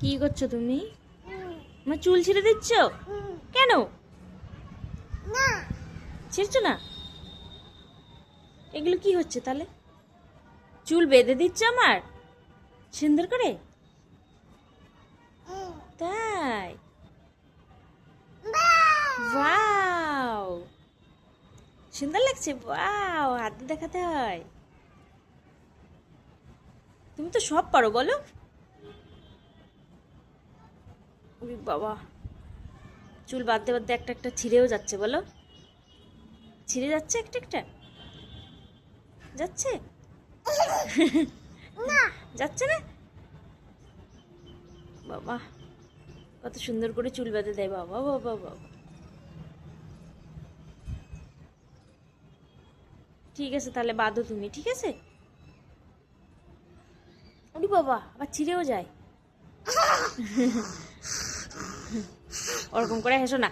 কি করছো তুমি? আমার চুল ছিঁড়ে দিচ্ছ কেন? ছিঁড়ছো না? এগুলো কি হচ্ছে তাহলে? চুল বেঁধে দিচ্ছ আমার সুন্দর করে? তাই? ওয়াও, সুন্দর লাগছে। ওয়াও, হাত দিয়ে দেখাতে হয়। তুমি তো সব পারো বলো। ওরে বাবা, চুল বাঁধতে বাঁধতে একটা একটা ছিঁড়েও যাচ্ছে বলো। ছিঁড়ে যাচ্ছে একটা একটা যাচ্ছে যাচ্ছে না? বাবা, কত সুন্দর করে চুল বেঁধে দেয়। বাবা বাবা বাবা, ঠিক আছে তাহলে বাঁধো তুমি, ঠিক আছে? ওরে বাবা, আবার ছিঁড়েও যায়। ওরকম করে হেসো না।